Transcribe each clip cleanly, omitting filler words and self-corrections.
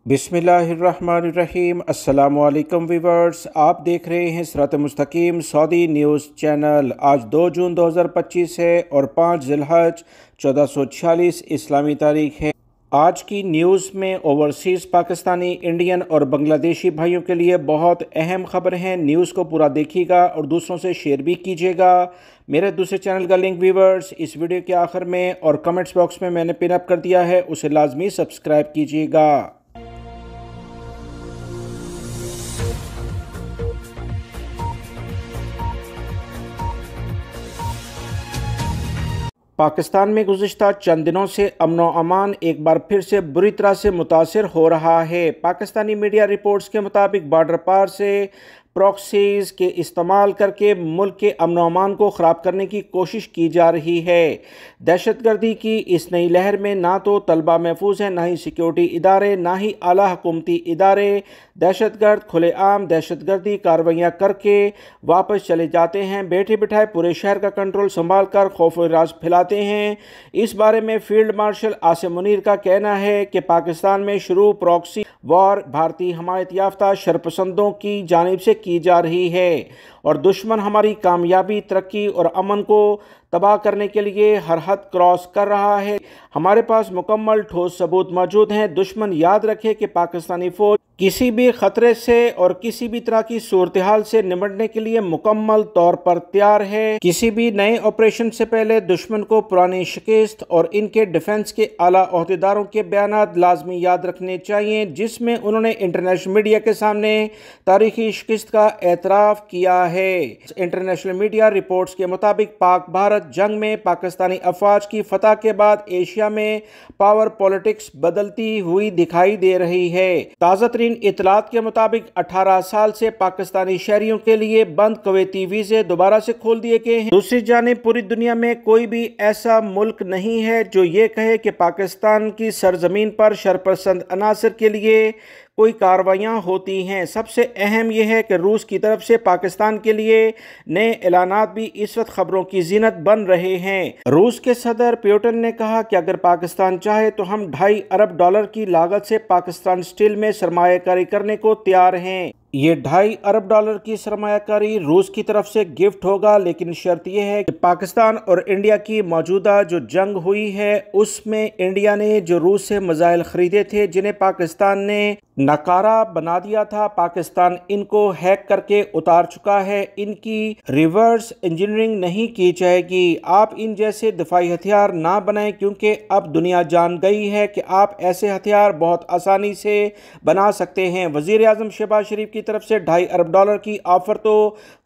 बिस्मिल्लाहिर्रहमानिर्रहीम। अस्सलामुअलैकुम वीवर्स, आप देख रहे हैं सिरात मुस्तकीम सऊदी न्यूज़ चैनल। आज 2 जून 2025 है और 5 ज़िलहज 1446 इस्लामी तारीख है। आज की न्यूज़ में ओवरसीज़ पाकिस्तानी, इंडियन और बांग्लादेशी भाइयों के लिए बहुत अहम खबर है। न्यूज़ को पूरा देखिएगा और दूसरों से शेयर भी कीजिएगा। मेरे दूसरे चैनल का लिंक वीवर्स इस वीडियो के आखिर में और कमेंट्स बॉक्स में मैंने पिन अप कर दिया है, उसे लाजमी सब्सक्राइब कीजिएगा। पाकिस्तान में गुज़िश्ता चंद दिनों से अमन व अमान एक बार फिर से बुरी तरह से मुतासिर हो रहा है। पाकिस्तानी मीडिया रिपोर्ट्स के मुताबिक बॉर्डर पार से प्रॉक्सीज़ के इस्तेमाल करके मुल्क के अमन व अमान को ख़राब करने की कोशिश की जा रही है। दहशतगर्दी की इस नई लहर में ना तो तलबा महफूज है, ना ही सिक्योरिटी इदारे, ना ही आला हुकूमती इदारे। दहशतगर्द खुलेआम दहशतगर्दी कार्रवाइयाँ करके वापस चले जाते हैं। बैठे बिठाए पूरे शहर का कंट्रोल संभाल कर खौफ व राज फैलाते हैं। इस बारे में फील्ड मार्शल आसिम मुनीर का कहना है कि पाकिस्तान में शुरू प्रॉक्सी वॉर भारतीय हमायत याफ्ता शरपसंदों की जानिब से की जा रही है और दुश्मन हमारी कामयाबी, तरक्की और अमन को तबाह करने के लिए हर हद क्रॉस कर रहा है। हमारे पास मुकम्मल ठोस सबूत मौजूद हैं। दुश्मन याद रखे कि पाकिस्तानी फौज किसी भी खतरे से और किसी भी तरह की सूरत हाल से निपटने के लिए मुकम्मल तौर पर तैयार है। किसी भी नए ऑपरेशन से पहले दुश्मन को पुरानी शिकस्त और इनके डिफेंस के आला ओहदेदारों के बयानात लाजमी याद रखने चाहिए, जिसमें उन्होंने इंटरनेशनल मीडिया के सामने तारीखी शिकस्त का एतराफ़ किया है। इंटरनेशनल मीडिया रिपोर्ट्स के मुताबिक पाक भारत जंग में पाकिस्तानी अफवाज की फतह के बाद एशिया में पावर पॉलिटिक्स बदलती हुई दिखाई दे रही है। ताज़ा तरीन इतलात के मुताबिक 18 साल से पाकिस्तानी शहरियों के लिए बंद कुवैती वीज़े दोबारा से खोल दिए गए हैं। दूसरी जानिब पूरी दुनिया में कोई भी ऐसा मुल्क नहीं है जो ये कहे कि पाकिस्तान की सरजमीन पर शरपसंद अनासर के लिए कोई कार्रवाइयाँ होती हैं। सबसे अहम यह है कि रूस की तरफ से पाकिस्तान के लिए नए ऐलानात भी इस वक्त खबरों की जीनत बन रहे हैं। रूस के सदर पुतिन ने कहा कि अगर पाकिस्तान चाहे तो हम $2.5 अरब की लागत से पाकिस्तान स्टील में सरमायाकारी करने को तैयार हैं। ये $2.5 अरब की सरमायाकारी रूस की तरफ से गिफ्ट होगा, लेकिन शर्त यह है कि पाकिस्तान और इंडिया की मौजूदा जो जंग हुई है उसमें इंडिया ने जो रूस से मिसाइल खरीदे थे जिन्हें पाकिस्तान ने नकारा बना दिया था, पाकिस्तान इनको हैक करके उतार चुका है। इनकी रिवर्स इंजीनियरिंग नहीं की जाएगी। आप इन जैसे दिफाई हथियार ना बनाएं, क्योंकि अब दुनिया जान गई है कि आप ऐसे हथियार बहुत आसानी से बना सकते हैं। वजीर आजम शहबाज शरीफ की तरफ से $2.5 अरब की ऑफर तो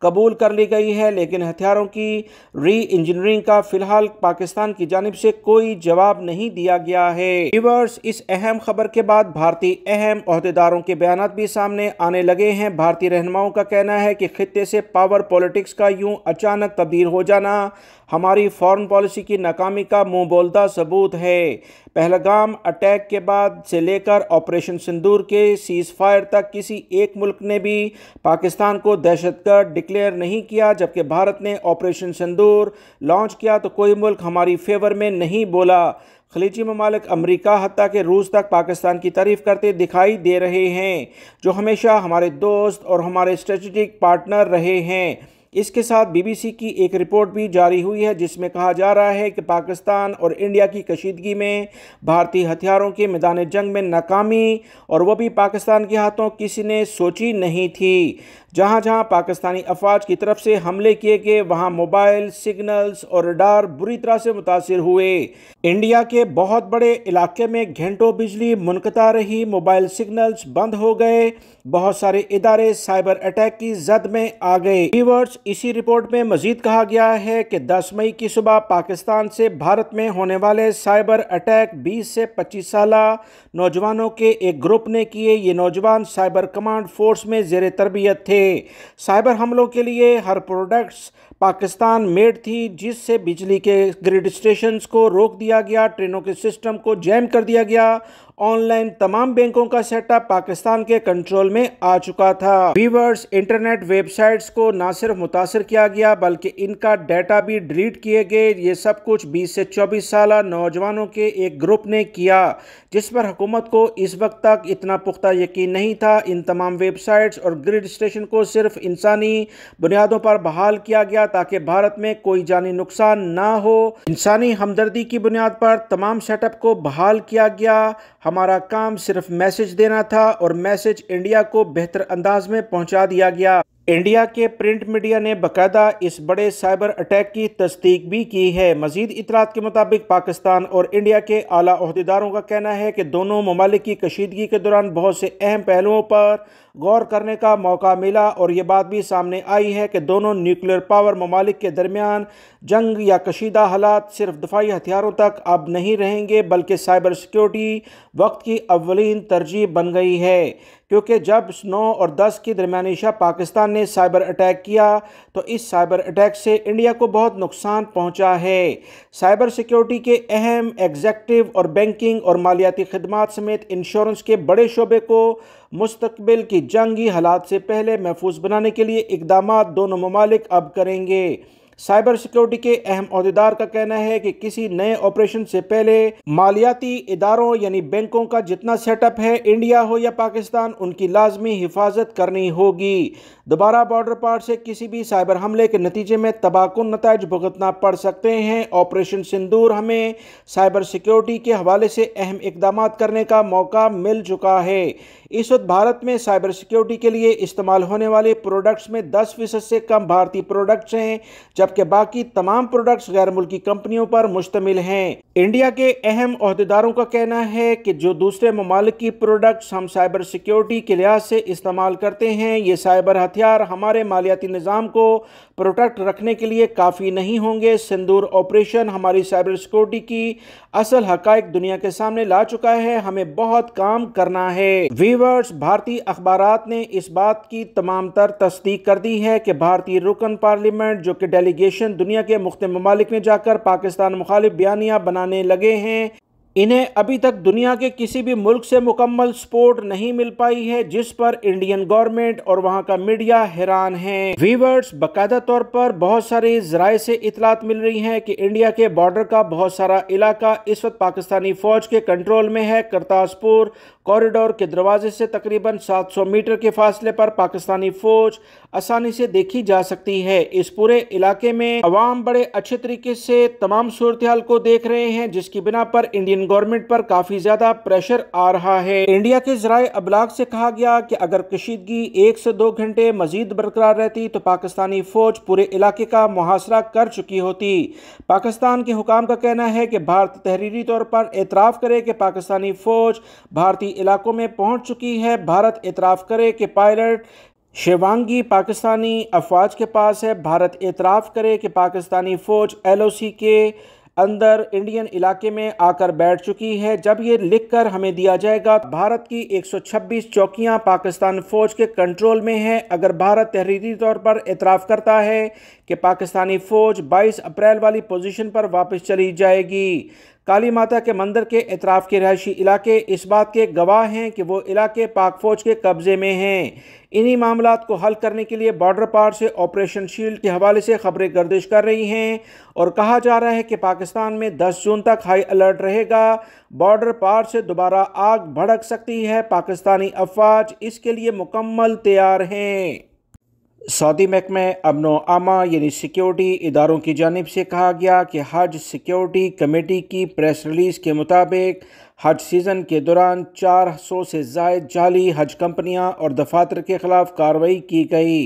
कबूल कर ली गई है, लेकिन हथियारों की री इंजीनियरिंग का फिलहाल पाकिस्तान की जानिब से कोई जवाब नहीं दिया गया है। व्यूअर्स, इस अहम खबर के बाद भारतीय अहम ओहदेदारों के बयानात भी सामने आने लगे हैं। भारतीय रहनुमाओं का कहना है कि खित्ते से पावर पॉलिटिक्स का यूं अचानक तब्दील हो जाना हमारी फॉरेन पॉलिसी की नाकामी का मुंह बोलता सबूत है। पहलगाम अटैक के बाद से लेकर ऑपरेशन सिंदूर के सीज फायर तक किसी एक मुल्क ने भी पाकिस्तान को दहशतगर्द डिक्लेयर नहीं किया। जबकि भारत ने ऑपरेशन सिंदूर लॉन्च किया तो कोई मुल्क हमारी फेवर में नहीं बोला। खलीजी ममालिक अमरीका हत्ता के रूस तक पाकिस्तान की तारीफ करते दिखाई दे रहे हैं, जो हमेशा हमारे दोस्त और हमारे स्ट्रेटेजिक पार्टनर रहे हैं। इसके साथ बीबीसी की एक रिपोर्ट भी जारी हुई है जिसमें कहा जा रहा है कि पाकिस्तान और इंडिया की कशीदगी में भारतीय हथियारों के मैदान जंग में नाकामी, और वो भी पाकिस्तान के हाथों, किसी ने सोची नहीं थी। जहां जहां पाकिस्तानी अफवाज की तरफ से हमले किए गए वहां मोबाइल सिग्नल्स और रडार बुरी तरह से मुतासिर हुए। इंडिया के बहुत बड़े इलाके में घंटों बिजली मुनक़ता रही, मोबाइल सिग्नल्स बंद हो गए, बहुत सारे इदारे साइबर अटैक की जद में आ गए। व्यूअर्स, इसी रिपोर्ट में मजीद कहा गया है कि 10 मई की सुबह पाकिस्तान से भारत में होने वाले साइबर अटैक 20 से 25 साल नौजवानों के एक ग्रुप ने किए। ये नौजवान साइबर कमांड फोर्स में ज़ेर तरबियत थे। साइबर हमलों के लिए हर प्रोडक्ट्स पाकिस्तान मेड थी, जिससे बिजली के ग्रिड स्टेशंस को रोक दिया गया, ट्रेनों के सिस्टम को जैम कर दिया गया ऑनलाइन तमाम बैंकों का सेटअप पाकिस्तान के कंट्रोल में आ चुका था। व्यूअर्स, इंटरनेट वेबसाइट्स को न सिर्फ मुतासर किया गया बल्कि इनका डाटा भी डिलीट किए गए। ये सब कुछ 20 से 24 साल नौजवानों के एक ग्रुप ने किया, जिस पर हुकूमत को इस वक्त तक इतना पुख्ता यकीन नहीं था। इन तमाम वेबसाइट्स और ग्रिड स्टेशन को सिर्फ इंसानी बुनियादों पर बहाल किया गया ताकि भारत में कोई जानी नुकसान ना हो। इंसानी हमदर्दी की बुनियाद पर तमाम सेटअप को बहाल किया गया। हमारा काम सिर्फ मैसेज देना था और मैसेज इंडिया को बेहतर अंदाज में पहुंचा दिया गया। इंडिया के प्रिंट मीडिया ने बाकायदा इस बड़े साइबर अटैक की तस्दीक भी की है। मजीद इतलात के मुताबिक पाकिस्तान और इंडिया के आला ओहदेदारों का कहना है कि दोनों ममालिक की कशीदगी के दौरान बहुत से अहम पहलुओं पर गौर करने का मौका मिला और ये बात भी सामने आई है कि दोनों न्यूक्लियर पावर ममालिक के दरमियान जंग या कशीदा हालात सिर्फ दफाई हथियारों तक अब नहीं रहेंगे बल्कि साइबर सिक्योरिटी वक्त की अव्वलीन तरजीह बन गई है, क्योंकि जब 9 और 10 की दरमियानी शब पाकिस्तान ने साइबर अटैक किया तो इस साइबर अटैक से इंडिया को बहुत नुकसान पहुंचा है। साइबर सिक्योरिटी के अहम एग्जेक्टिव और बैंकिंग और मालियाती खिदमात समेत इंश्योरेंस के बड़े शोबे को मुस्तकबिल की जंगी हालात से पहले महफूज बनाने के लिए इकदाम दोनों ममालिक अब करेंगे। साइबर सिक्योरिटी के अहम ओहदेदार का कहना है कि किसी नए ऑपरेशन से पहले मालियाती इदारों यानी बैंकों का जितना सेटअप है, इंडिया हो या पाकिस्तान, उनकी लाजमी हिफाजत करनी होगी। दोबारा बॉर्डर पार से किसी भी साइबर हमले के नतीजे में तबाहकुन नताइज भुगतना पड़ सकते हैं। ऑपरेशन सिंदूर हमें साइबर सिक्योरिटी के हवाले से अहम इकदाम करने का मौका मिल चुका है। इस वक्त भारत में साइबर सिक्योरिटी के लिए इस्तेमाल होने वाले प्रोडक्ट्स में 10% से कम भारतीय प्रोडक्ट्स हैं, जबकि बाकी तमाम प्रोडक्ट्स गैर मुल्की कंपनियों पर मुश्तमिल हैं। इंडिया के अहम ओहदेदारों का कहना है कि जो दूसरे ममालिक की प्रोडक्ट्स हम साइबर सिक्योरिटी के लिहाज से इस्तेमाल करते हैं, ये साइबर हथियार हमारे मालियाती निज़ाम को प्रोटेक्ट रखने के लिए काफ़ी नहीं होंगे। सिंदूर ऑपरेशन हमारी साइबर सिक्योरिटी की असल हकाइक दुनिया के सामने ला चुका है। हमें बहुत काम करना है। व्यूअर्स, भारतीय अखबारात ने इस बात की तमाम तर तस्दीक कर दी है कि भारतीय रुकन पार्लियामेंट जो कि डेलीगेशन दुनिया के मुख्तलिफ ममालिक में जाकर पाकिस्तान मुखालिफ बयानियां बनाने लगे हैं, इन्हें अभी तक दुनिया के किसी भी मुल्क से मुकम्मल सपोर्ट नहीं मिल पाई है, जिस पर इंडियन गवर्नमेंट और वहां का मीडिया हैरान है। व्यूअर्स, बाकायदा तौर पर बहुत सारे जराए से इतलात मिल रही हैं कि इंडिया के बॉर्डर का बहुत सारा इलाका इस वक्त पाकिस्तानी फौज के कंट्रोल में है। करतारपुर कॉरिडोर के दरवाजे से तकरीबन 700 मीटर के फासले पर पाकिस्तानी फौज आसानी से देखी जा सकती है। इस पूरे इलाके में अवाम बड़े अच्छे तरीके से तमाम सूरत हाल को देख रहे हैं, जिसकी बिना पर इंडियन गवर्नमेंट पर काफी ज्यादा प्रेशर आ रहा है। इंडिया के जराए अबलाग से कहा गया कि अगर कशीदगी 1 से 2 घंटे मजीद बरकरार रहती तो पाकिस्तानी फौज पूरे इलाके का मुहासरा कर चुकी होती। पाकिस्तान के हुकाम का कहना है कि भारत तहरीरी तौर पर एतराफ़ करे कि पाकिस्तानी फौज भारतीय इलाकों में पहुंच चुकी है। भारत एतराफ़ करे कि पायलट शिवांगी पाकिस्तानी अफवाज के पास है। भारत एतराफ़ करे कि पाकिस्तानी फौज LOC के अंदर इंडियन इलाके में आकर बैठ चुकी है। जब ये लिखकर हमें दिया जाएगा, भारत की 126 चौकियां पाकिस्तान फौज के कंट्रोल में है। अगर भारत तहरीरी तौर पर एतराफ़ करता है कि पाकिस्तानी फौज 22 अप्रैल वाली पोजीशन पर वापस चली जाएगी। काली माता के मंदिर के एतराफ़ के रहायशी इलाके इस बात के गवाह हैं कि वो इलाके पाक फौज के कब्जे में हैं। इन्हीं मामलात को हल करने के लिए बॉर्डर पार से ऑपरेशन शील्ड के हवाले से खबरें गर्दिश कर रही हैं और कहा जा रहा है कि पाकिस्तान में 10 जून तक हाई अलर्ट रहेगा। बॉर्डर पार से दोबारा आग भड़क सकती है। पाकिस्तानी अफवाज इसके लिए मुकम्मल तैयार हैं। सऊदी महकमा अमनो आमा यानी सिक्योरिटी इदारों की जानिब से कहा गया कि हज सिक्योरिटी कमेटी की प्रेस रिलीज़ के मुताबिक हज सीज़न के दौरान 400 से ज़ायद जाली हज कंपनियां और दफातर के ख़िलाफ़ कार्रवाई की गई।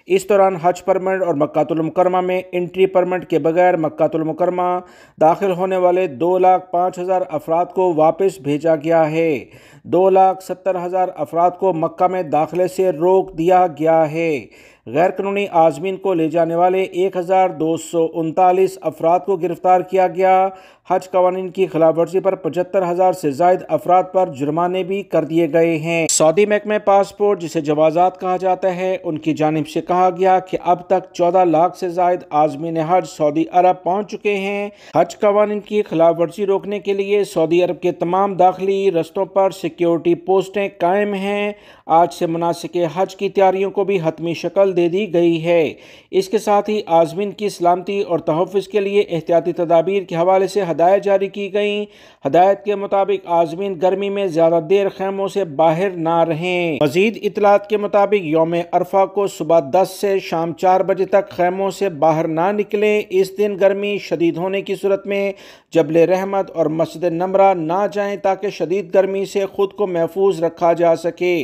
इस दौरान हज परमिट और मक्कातुल मुकर्रमा में एंट्री परमिट के बगैर मक्कातुल मुकर्रमा दाखिल होने वाले 2,05,000 अफराद को वापस भेजा गया है। 2,70,000 अफराद को मक्का में दाखिले से रोक दिया गया है। गैर कानूनी आज़मीन को ले जाने वाले 1,239 अफराद को गिरफ्तार किया गया। हज कवानीन की खिलाफ वर्जी पर 75,000 से ज़ायद अफराद पर जुर्माने भी कर दिए गए हैं। सऊदी महकमे पासपोर्ट, जिसे जवाज़ात कहा जाता है, उनकी जानिब से कहा गया कि अब तक 14 लाख से ज़ायद आज़मीन हज सऊदी अरब पहुँच चुके हैं। हज कवानीन की खिलाफ वर्जी रोकने के लिए सऊदी अरब के तमाम दाखिली रस्तों पर सिक्योरिटी पोस्टें कायम हैं। आज से मुनासिक हज की तैयारियों को भी हतमी शक्ल दे दी गई है। इसके साथ ही आज़मीन की सलामती और तहफ़्फ़ुज़ के लिए एहतियाती तदाबीर के हवाले से हदायत जारी की गई। हदायत के मुताबिक आज़मीन गर्मी में ज़्यादा देर खैमों से बाहर ना रहें। मज़ीद इतलात के मुताबिक यौम अरफा को सुबह 10 से शाम 4 बजे तक खैमों से बाहर ना निकलें। इस दिन गर्मी शदीद होने की सूरत में जबल रहमत और मस्जिद नमरा ना जाएं ताकि शदीद गर्मी से खुद को महफूज रखा जा सके।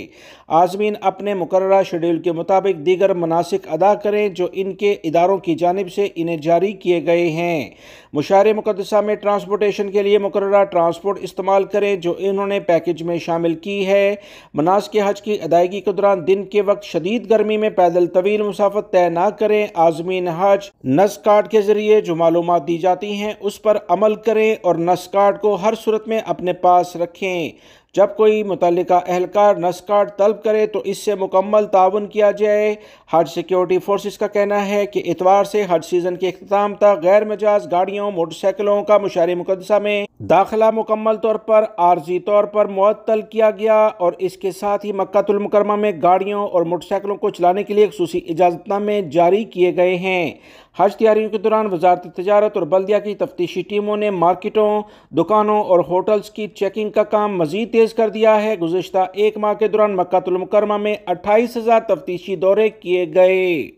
आज़मीन अपने मुकर्ररा शेड्यूल के मुताबिक दीगर मनासिक अदा करें जो इनके इदारों की जानिब से इन्हें जारी किए गए हैं। मुशार मुक़द्दसा में ट्रांसपोर्टेशन के लिए मुकर्ररा ट्रांसपोर्ट इस्तेमाल करें जो इन्होंने पैकेज में शामिल की है। मनासिक हज की अदायगी के दौरान दिन के वक्त शदीद गर्मी में पैदल तवील मुसाफत तय ना करें। आज़मीन हज नस कार्ड के जरिए जो मालूमात दी जाती हैं उस पर अमल करें और नस कार्ड को हर सूरत में अपने पास रखें। जब कोई मुतल्लिका एहलकार नस कार्ड तलब करे तो इससे मुकम्मल ताउन किया जाए। हज सिक्योरिटी फोर्सेस का कहना है कि इतवार से हज सीज़न के इख्तिताम तक गैर मजाज गाड़ियों मोटरसाइकिलों का मुशार मुक़द्दसा में दाखिला मुकम्मल तौर पर आर्जी तौर पर मुअत्तल किया गया और इसके साथ ही मक्कातुल मुकर्रमा में गाड़ियों और मोटरसाइकिलों को चलाने के लिए खुसूसी इजाज़तनामे जारी किए गए हैं। हज तैयारियों के दौरान वजारत तिजारत और बल्दिया की तफ्तीशी टीमों ने मार्केटों, दुकानों और होटल्स की चेकिंग का काम मजीद तेज कर दिया है। गुज़िश्ता एक माह के दौरान मक्कातुल मुकर्रमा में 28,000 तफ्तीशी दौरे किए गए।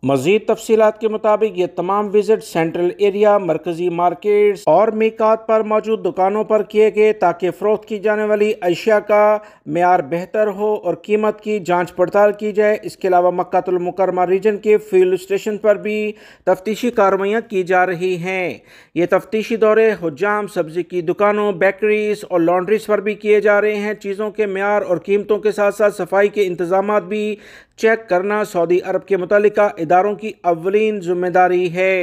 मज़ीद तफसीलात के मुताबिक ये तमाम विजिट सेंट्रल एरिया, मरकजी मार्केट्स और मीकात पर मौजूद दुकानों पर किए गए ताकि फ़रोख्त की जाने वाली अशिया का मेयार बेहतर हो और कीमत की जांच पड़ताल की जाए। इसके अलावा मक्कातुल मुकर्रमा रीजन के फील्ड स्टेशन पर भी तफ्तीशी कार्रवाइयाँ की जा रही हैं। ये तफ्तीशी दौरे हुज्जाम, सब्ज़ी की दुकानों, बेकरीज और लॉन्ड्रीज पर भी किए जा रहे हैं। चीज़ों के मेयार और कीमतों के साथ साथ सफाई के इंतजाम भी चेक करना सऊदी अरब के मुतल्लिका इदारों की अव्वलीन जिम्मेदारी है।